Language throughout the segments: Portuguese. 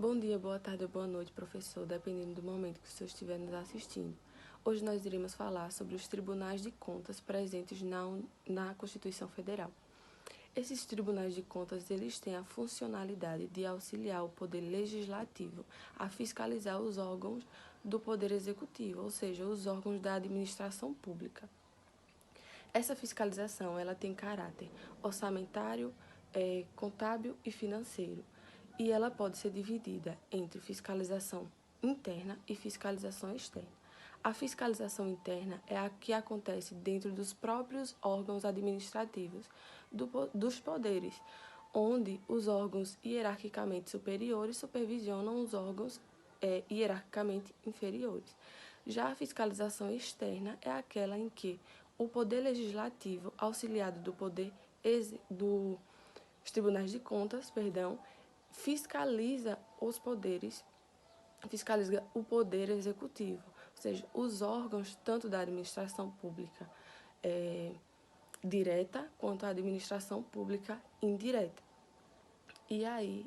Bom dia, boa tarde ou boa noite, professor, dependendo do momento que o senhor estiver nos assistindo. Hoje nós iremos falar sobre os tribunais de contas presentes na Constituição Federal. Esses tribunais de contas, eles têm a funcionalidade de auxiliar o Poder Legislativo a fiscalizar os órgãos do Poder Executivo, ou seja, os órgãos da administração pública. Essa fiscalização, ela tem caráter orçamentário, contábil e financeiro, e ela pode ser dividida entre fiscalização interna e fiscalização externa. A fiscalização interna é a que acontece dentro dos próprios órgãos administrativos dos poderes, onde os órgãos hierarquicamente superiores supervisionam os órgãos hierarquicamente inferiores. Já a fiscalização externa é aquela em que o Poder Legislativo, auxiliado dos Tribunais de Contas, fiscaliza o poder executivo, ou seja, os órgãos tanto da administração pública direta quanto a administração pública indireta. E aí,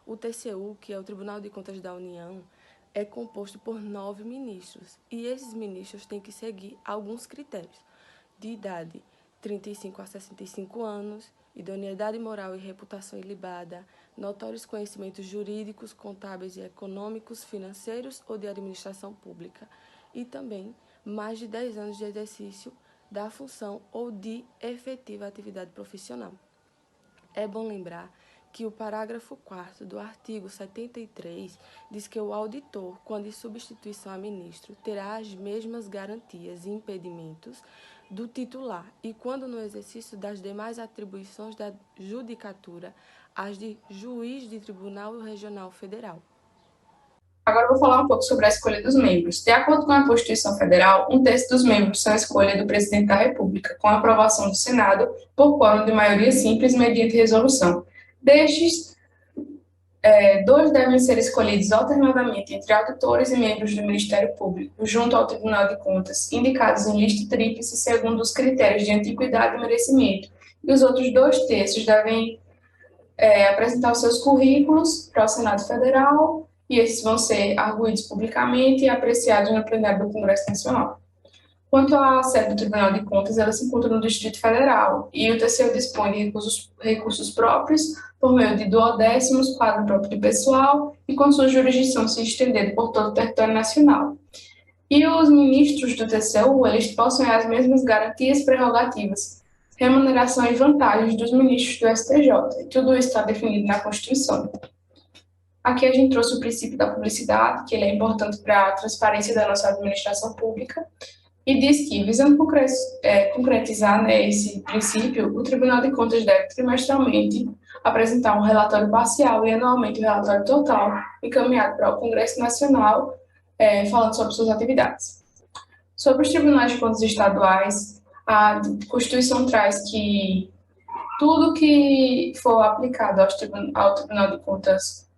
o TCU, que é o Tribunal de Contas da União, é composto por 9 ministros, e esses ministros têm que seguir alguns critérios de idade, 35 a 65 anos, idoneidade moral e reputação ilibada, notórios conhecimentos jurídicos, contábeis e econômicos, financeiros ou de administração pública, e também mais de 10 anos de exercício da função ou de efetiva atividade profissional. É bom lembrar que o parágrafo 4º do artigo 73 diz que o auditor, quando em substituição a ministro, terá as mesmas garantias e impedimentos do titular e, quando no exercício das demais atribuições da judicatura, as de juiz de tribunal regional federal. Agora eu vou falar um pouco sobre a escolha dos membros. De acordo com a Constituição Federal, um terço dos membros são a escolha do presidente da República, com a aprovação do Senado por quórum de maioria simples mediante resolução. Destes, 2 devem ser escolhidos alternadamente entre auditores e membros do Ministério Público, junto ao Tribunal de Contas, indicados em lista tríplice segundo os critérios de antiguidade e merecimento. E os outros 2 terços devem apresentar os seus currículos para o Senado Federal, e esses vão ser arguidos publicamente e apreciados no plenário do Congresso Nacional. Quanto à sede do Tribunal de Contas, ela se encontra no Distrito Federal, e o TCU dispõe de recursos próprios por meio de duodécimos, quadro próprio de pessoal, e com sua jurisdição se estendendo por todo o território nacional. E os ministros do TCU, eles possuem as mesmas garantias e prerrogativas, remuneração e vantagens dos ministros do STJ, e tudo isso está definido na Constituição. Aqui a gente trouxe o princípio da publicidade, que ele é importante para a transparência da nossa administração pública, e diz que, visando concretizar esse princípio, o Tribunal de Contas deve trimestralmente apresentar um relatório parcial e anualmente um relatório total encaminhado para o Congresso Nacional, falando sobre suas atividades. Sobre os tribunais de contas estaduais, a Constituição traz que tudo que for aplicado ao Tribunal de Contas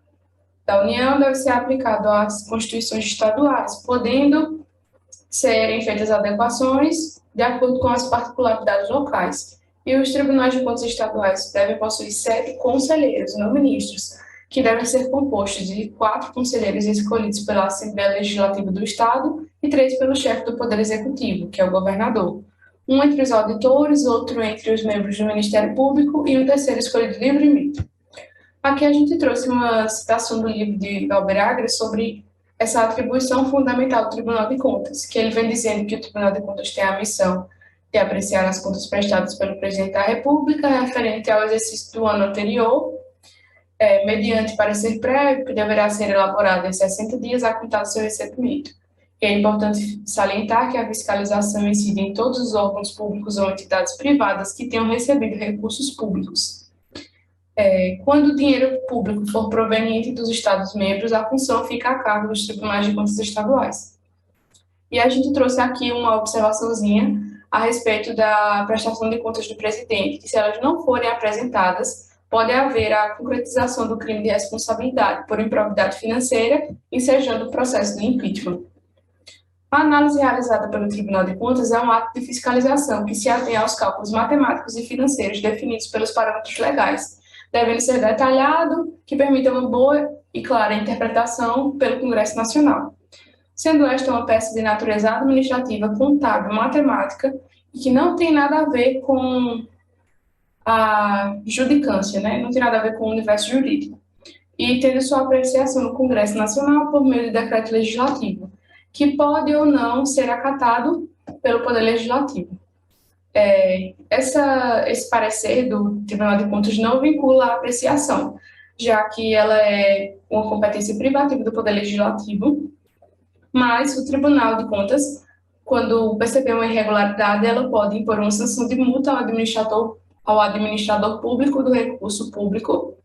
da União deve ser aplicado às constituições estaduais, podendo serem feitas adequações de acordo com as particularidades locais. E os tribunais de contas estaduais devem possuir 7 conselheiros, não ministros, que devem ser compostos de 4 conselheiros escolhidos pela Assembleia Legislativa do Estado e 3 pelo chefe do Poder Executivo, que é o governador. Um entre os auditores, outro entre os membros do Ministério Público e um terceiro escolhido livremente. Aqui a gente trouxe uma citação do livro de Galber Agre sobre essa atribuição fundamental do Tribunal de Contas, que ele vem dizendo que o Tribunal de Contas tem a missão de apreciar as contas prestadas pelo Presidente da República referente ao exercício do ano anterior, mediante parecer prévio, que deverá ser elaborado em 60 dias a contar do seu recebimento. E é importante salientar que a fiscalização incide em todos os órgãos públicos ou entidades privadas que tenham recebido recursos públicos. Quando o dinheiro público for proveniente dos Estados-membros, a função fica a cargo dos tribunais de contas estaduais. E a gente trouxe aqui uma observaçãozinha a respeito da prestação de contas do presidente, que se elas não forem apresentadas, pode haver a concretização do crime de responsabilidade por improbidade financeira, ensejando o processo de impeachment. A análise realizada pelo Tribunal de Contas é um ato de fiscalização que se atém aos cálculos matemáticos e financeiros definidos pelos parâmetros legais, devendo ser detalhado, que permita uma boa e clara interpretação pelo Congresso Nacional. Sendo esta uma peça de natureza administrativa, contábil, matemática, e que não tem nada a ver com a judicância, né? Não tem nada a ver com o universo jurídico. E tendo sua apreciação no Congresso Nacional por meio de decreto legislativo, que pode ou não ser acatado pelo Poder Legislativo. Esse parecer do Tribunal de Contas não vincula a apreciação, já que ela é uma competência privativa do Poder Legislativo, mas o Tribunal de Contas, quando perceber uma irregularidade, ela pode impor uma sanção de multa ao administrador público do recurso público,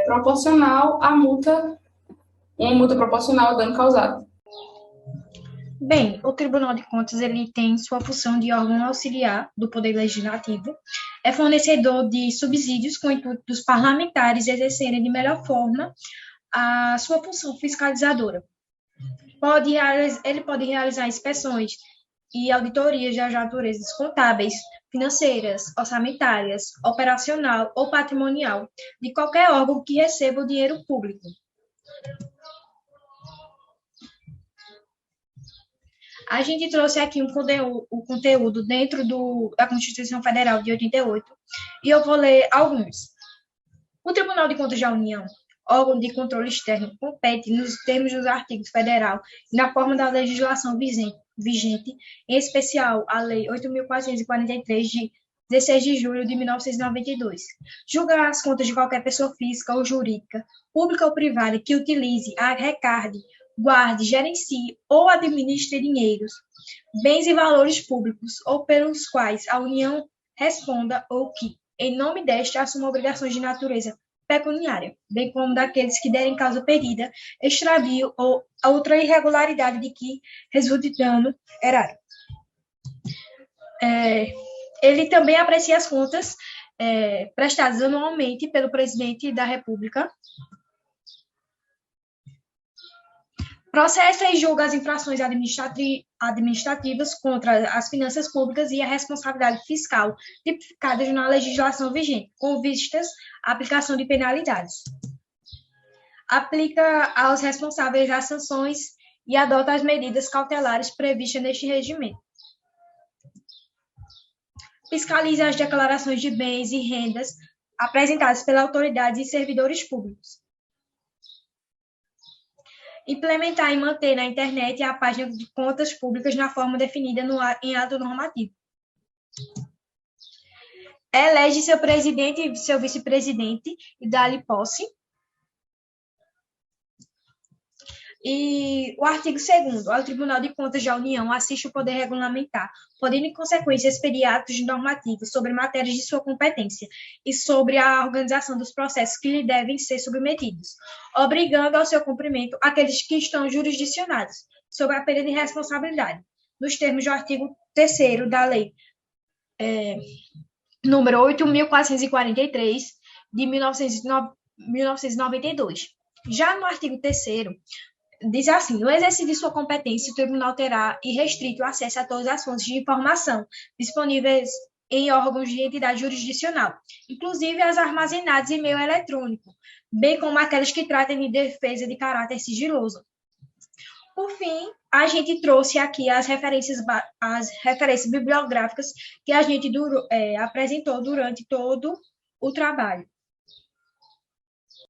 proporcional à uma multa proporcional ao dano causado. Bem, o Tribunal de Contas ele tem sua função de órgão auxiliar do Poder Legislativo, é fornecedor de subsídios com o intuito dos parlamentares exercerem de melhor forma a sua função fiscalizadora. Ele pode realizar inspeções e auditorias de naturezas contábeis, financeiras, orçamentárias, operacional ou patrimonial de qualquer órgão que receba o dinheiro público. A gente trouxe aqui o conteúdo dentro da Constituição Federal de 88 e eu vou ler alguns. O Tribunal de Contas da União, órgão de controle externo, compete nos termos dos artigos federal e na forma da legislação vigente, em especial a Lei 8.443, de 16 de julho de 1992. Julgar as contas de qualquer pessoa física ou jurídica, pública ou privada, que utilize, arrecade, guarde, gerencie ou administre dinheiros, bens e valores públicos ou pelos quais a União responda ou que, em nome desta, assuma obrigações de natureza pecuniária, bem como daqueles que derem causa perdida, extravio ou outra irregularidade de que resulte dano erário. Ele também aprecia as contas prestadas anualmente pelo Presidente da República, processa e julga as infrações administrativas contra as finanças públicas e a responsabilidade fiscal tipificadas na legislação vigente, com vistas à aplicação de penalidades. Aplica aos responsáveis as sanções e adota as medidas cautelares previstas neste regimento. Fiscaliza as declarações de bens e rendas apresentadas pelas autoridades e servidores públicos. Implementar e manter na internet a página de contas públicas na forma definida em ato normativo. Elege seu presidente e seu vice-presidente e dá-lhe posse. E o artigo 2º, ao Tribunal de Contas da União assiste o poder regulamentar, podendo, em consequência, expedir atos normativos sobre matérias de sua competência e sobre a organização dos processos que lhe devem ser submetidos, obrigando ao seu cumprimento aqueles que estão jurisdicionados, sob a pena de responsabilidade, nos termos do artigo 3º da Lei número 8.443, de 1992. Já no artigo 3º, diz assim: no exercício de sua competência, o tribunal terá irrestrito acesso a todas as fontes de informação disponíveis em órgãos de entidade jurisdicional, inclusive as armazenadas em meio eletrônico, bem como aquelas que tratem de defesa de caráter sigiloso. Por fim, a gente trouxe aqui as referências bibliográficas que a gente apresentou durante todo o trabalho.